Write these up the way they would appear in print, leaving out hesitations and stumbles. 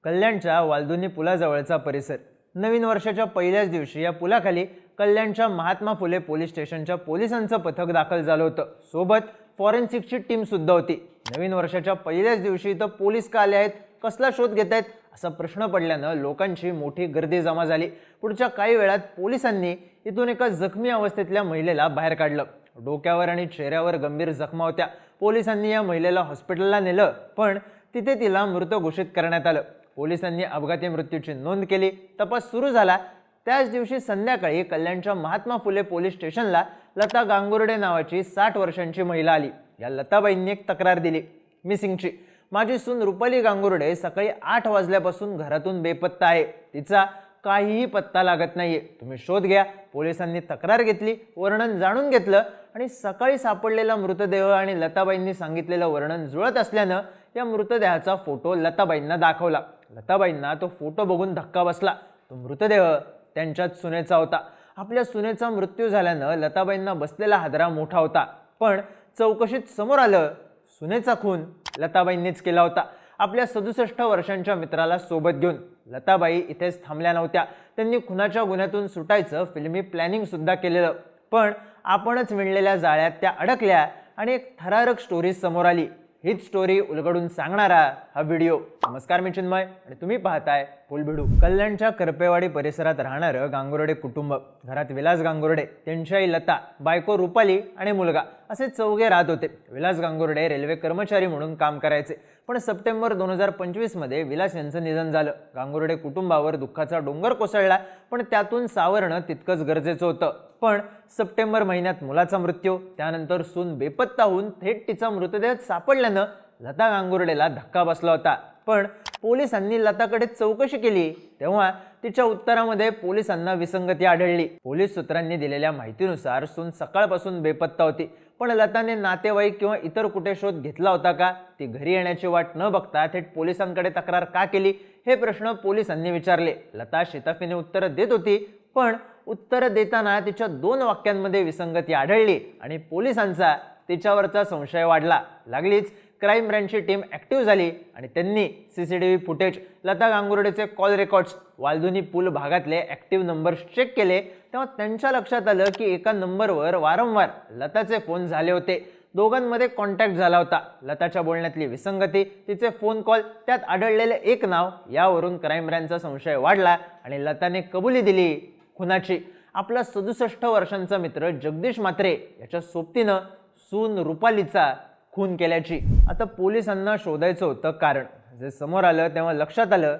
कल्याणच्या वालधुनी पुलाजवळचा परिसर. नवीन वर्षाच्या पहिल्याच दिवशी या पुलाखाली कल्याणच्या महात्मा फुले पोलीस स्टेशनच्या पोलिसांचं पथक दाखल झालं होतं. सोबत फॉरेन्सिकची टीम सुद्धा होती. नवीन वर्षाच्या पहिल्याच दिवशी इथं पोलीस का आले आहेत, कसला शोध घेत आहेत असा प्रश्न पडल्यानं लोकांची मोठी गर्दी जमा झाली. पुढच्या काही वेळात पोलिसांनी इथून एका जखमी अवस्थेतल्या महिलेला बाहेर काढलं. डोक्यावर आणि चेहऱ्यावर गंभीर जखमा होत्या. पोलिसांनी या महिलेला हॉस्पिटलला नेलं, पण तिथे तिला मृत घोषित करण्यात आलं. पोलिसांनी अपघाती मृत्यूची नोंद केली. तपास सुरू झाला. त्याच दिवशी संध्याकाळी कल्याणच्या महात्मा फुले पोलीस स्टेशनला लता गांगुर्डे नावाची 60 वर्षांची महिला आली. या लताबाईंनी एक तक्रार दिली मिसिंगची. माझी सून रुपाली गांगुर्डे सकाळी 8 वाजल्यापासून घरातून बेपत्ता आहे. तिचा काहीही पत्ता लागत नाहीये. तुम्ही शोध घ्या. पोलिसांनी तक्रार घेतली, वर्णन जाणून घेतलं आणि सकाळी सापडलेला मृतदेह आणि लताबाईंनी सांगितलेलं वर्णन जुळत असल्यानं या मृतदेहाचा फोटो लताबाईंना दाखवला. लताबाईंना तो फोटो बघून धक्का बसला. तो मृतदेह त्यांच्याच सुनेचा होता. आपल्या सुनेचा मृत्यू झाल्यानं लताबाईंना बसलेला हादरा मोठा होता. पण चौकशीत समोर आलं, सुनेचा खून लताबाईंनीच केला होता. आपल्या 67 वर्षांच्या मित्राला सोबत घेऊन लताबाई इथेच थांबल्या नव्हत्या. त्यांनी खुनाच्या गुन्ह्यातून सुटायचं फिल्मी प्लॅनिंग सुद्धा केलेलं. पण आपणच विणलेल्या जाळ्यात त्या अडकल्या आणि एक थरारक स्टोरी समोर आली. हीच स्टोरी उलगडून सांगणारा हा व्हिडिओ. नमस्कार, मी चिन्मय आणि तुम्ही पाहताय फुलभिडू. कल्याणच्या करपेवाडी परिसरात राहणारं गांगुर्डे कुटुंब. घरात विलास गांगुर्डे, त्यांची आई लता, बायको रुपाली आणि मुलगा असे चौघे राहत होते. विलास गांगुर्डे रेल्वे कर्मचारी म्हणून काम करायचे. पण सप्टेंबर 2025 मध्ये विलास यांचं निधन झालं. गांगुर्डे कुटुंबावर दुःखाचा डोंगर कोसळला, पण त्यातून सावरणं तितकंच गरजेचं होतं. पण सप्टेंबर महिन्यात मुलाचा मृत्यू, त्यानंतर सून बेपत्ता होऊन थेट तिचा मृतदेह सापडल्यानं लता गांगुर्डेला धक्का बसला होता. पण पोलिसांनी लताकडे चौकशी केली तेव्हा तिच्या उत्तरामध्ये पोलिसांना विसंगती आढळली. पोलीस सूत्रांनी दिलेल्या माहितीनुसार सून सकाळपासून बेपत्ता होती. पण लताने नातेवाईक किंवा इतर कुठे शोध घेतला होता का? ती घरी येण्याची वाट न बघता थेट पोलिसांकडे तक्रार का केली, हे प्रश्न पोलिसांनी विचारले. लता शिताफीने उत्तरं देत होती, पण उत्तरं देताना तिच्या 2 वाक्यांमध्ये विसंगती आढळली आणि पोलिसांचा तिच्यावरचा संशय वाढला. लागलीच क्राईम ब्रँचची टीम ॲक्टिव्ह झाली आणि त्यांनी सीसीटीव्ही फुटेज, लता गांगुर्डेचे कॉल रेकॉर्ड्स, वालधुनी पूल भागातले ॲक्टिव्ह नंबर्स चेक केले. तेव्हा त्यांच्या लक्षात आलं की एका नंबरवर वारंवार लताचे फोन झाले होते. दोघांमध्ये कॉन्टॅक्ट झाला होता. लताच्या बोलण्यातली विसंगती, तिचे फोन कॉल, त्यात आढळलेले एक नाव, यावरून क्राईम ब्रँचचा संशय वाढला आणि लताने कबुली दिली खुनाची. आपला 67 वर्षांचा मित्र जगदीश म्हात्रे याच्या सोबतीनं सून रुपालीचा खून केल्याची. आता पोलिसांना शोधायचं होतं कारण. जे समोर आलं तेव्हा लक्षात आलं,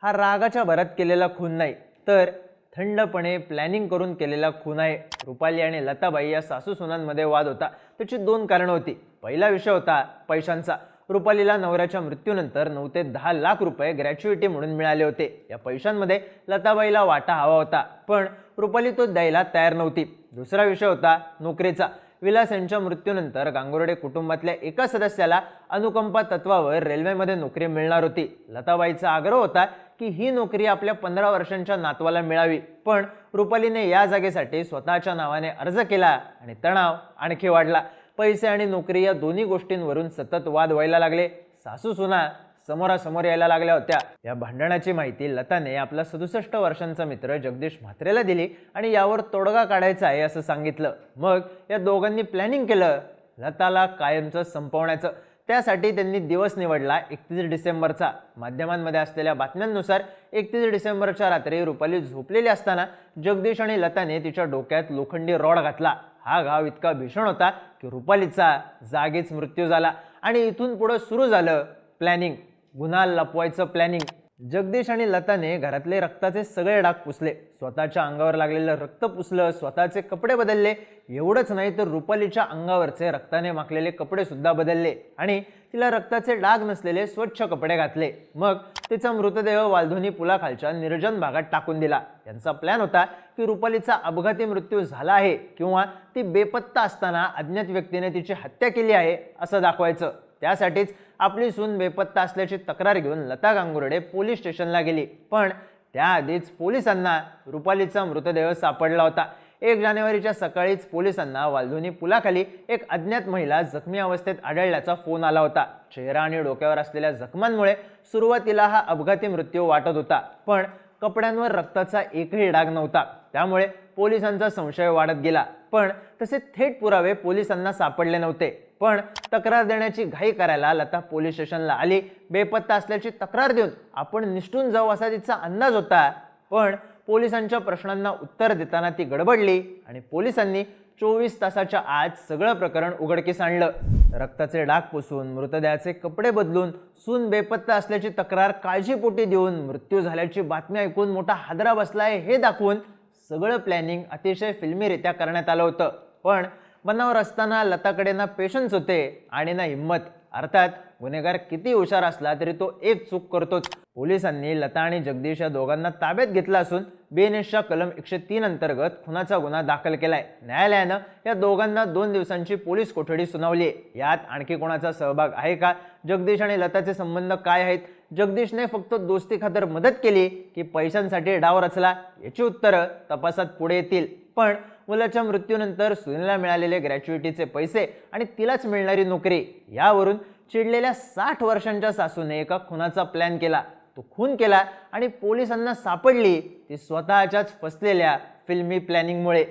हा रागाच्या भरात केलेला खून नाही, तर थंडपणे प्लॅनिंग करून केलेला खून आहे. रुपाली आणि लताबाई या सासू सुनांमध्ये वाद होता. त्याची 2 कारणं होती. पहिला विषय होता पैशांचा. रुपालीला नवऱ्याच्या मृत्यूनंतर 9 ते 10 लाख रुपये ग्रॅच्युइटी म्हणून मिळाले होते. या पैशांमध्ये लताबाईला वाटा हवा होता, पण रुपाली तो द्यायला तयार नव्हती. दुसरा विषय होता नोकरीचा. विलास यांच्या मृत्यूनंतर गांगुर्डे कुटुंबातल्या एका सदस्याला अनुकंपा तत्वावर रेल्वेमध्ये नोकरी मिळणार होती. लताबाईचा आग्रह होता की ही नोकरी आपल्या 15 वर्षांच्या नातवाला मिळावी. पण रुपालीने या जागेसाठी स्वतःच्या नावाने अर्ज केला आणि तणाव आणखी वाढला. पैसे आणि नोकरी या दोन्ही गोष्टींवरून सतत वाद व्हायला लागले. सासू सुना समोरासमोर यायला लागल्या होत्या. या भांडणाची माहिती लताने आपला 67 वर्षांचा मित्र जगदीश म्हात्रेला दिली आणि यावर तोडगा काढायचा आहे असं सांगितलं. मग या दोघांनी प्लॅनिंग केलं लताला कायमचं संपवण्याचं. त्यासाठी त्यांनी दिवस निवडला 31 डिसेंबरचा. माध्यमांमध्ये असलेल्या बातम्यांनुसार 31 डिसेंबरच्या रात्री रुपाली झोपलेली असताना जगदीश आणि लताने तिच्या डोक्यात लोखंडी रॉड घातला. हा घाव इतका भीषण होता की रुपालीचा जागीच मृत्यू झाला. आणि इथून पुढे सुरू झालं प्लॅनिंग, गुन्हा लपवायचं प्लॅनिंग. जगदीश आणि लताने घरातले रक्ताचे सगळे डाग पुसले, स्वतःच्या अंगावर लागलेलं रक्त पुसलं, स्वतःचे कपडे बदलले. एवढंच नाही तर रुपालीच्या अंगावरचे रक्ताने माखलेले कपडे सुद्धा बदलले आणि तिला रक्ताचे डाग नसलेले स्वच्छ कपडे घातले. मग तिचा मृतदेह वालधुनी पुलाखालच्या निर्जन भागात टाकून दिला. यांचा प्लॅन होता की रुपालीचा अपघाती मृत्यू झाला आहे किंवा ती बेपत्ता असताना अज्ञात व्यक्तीने तिची हत्या केली आहे असं दाखवायचं. त्यासाठीच आपली सून बेपत्ता असल्याची तक्रार घेऊन लता गांगुर्डे पोलीस स्टेशनला गेली. पण त्याआधीच पोलिसांना रुपालीचा मृतदेह सापडला होता. 1 जानेवारीच्या सकाळीच पोलिसांना वालधुनी पुलाखाली एक अज्ञात महिला जखमी अवस्थेत आढळल्याचा फोन आला होता. चेहरा आणि डोक्यावर असलेल्या जखमांमुळे सुरुवातीला हा अपघाती मृत्यू वाटत होता, पण कपड्यांवर रक्ताचा एकही डाग नव्हता. त्यामुळे पोलिसांचा संशय वाढत गेला, पण तसे थेट पुरावे पोलिसांना सापडले नव्हते. पण तक्रार देण्याची घाई करायला लता पोलीस स्टेशनला आली. बेपत्ता असल्याची तक्रार देऊन आपण निसटून जाऊ असा तिचा अंदाज होता, पण पोलिसांच्या प्रश्नांना उत्तर देताना ती गडबडली आणि पोलिसांनी 24 तासाच्या आत सगळं प्रकरण उघडकीस आणलं. रक्ताचे डाग पुसून, मृतदेहाचे कपडे बदलून, सून बेपत्ता असल्याची तक्रार काळजीपोटी देऊन, मृत्यू झाल्याची बातमी ऐकून मोठा हादरा बसलाय हे दाखवून सगळं प्लॅनिंग अतिशय फिल्मीरित्या करण्यात आलं होतं. पण बनावर असताना लताकडे ना पेशन्स होते आणि ना हिंमत. अर्थात गुन्हेगार किती हुशार असला तरी तो एक चूक करतोच. पोलिसांनी लता आणि जगदीश या दोघांना ताब्यात घेतला असून BNSच्या कलम 103 अंतर्गत खुनाचा गुन्हा दाखल केलाय. न्यायालयानं या दोघांना 2 दिवसांची पोलीस कोठडी सुनावली. यात आणखी कोणाचा सहभाग आहे का? जगदीश आणि लताचे संबंध काय आहेत? जगदीशने फक्त दोस्ती खातर मदत केली की पैशांसाठी डाव रचला? याची उत्तरं तपासात पुढे येतील. पण मुलाच्या मृत्यूनंतर सुनीलला मिळालेले ग्रॅच्युइटीचे पैसे आणि तिलाच मिळणारी नोकरी यावरून चिडलेल्या 60 वर्षांच्या सासूने एका खुनाचा प्लॅन केला. तो खून केला आणि पोलिसांना सापडली ती स्वतःच्याच फसलेल्या फिल्मी प्लॅनिंगमुळे.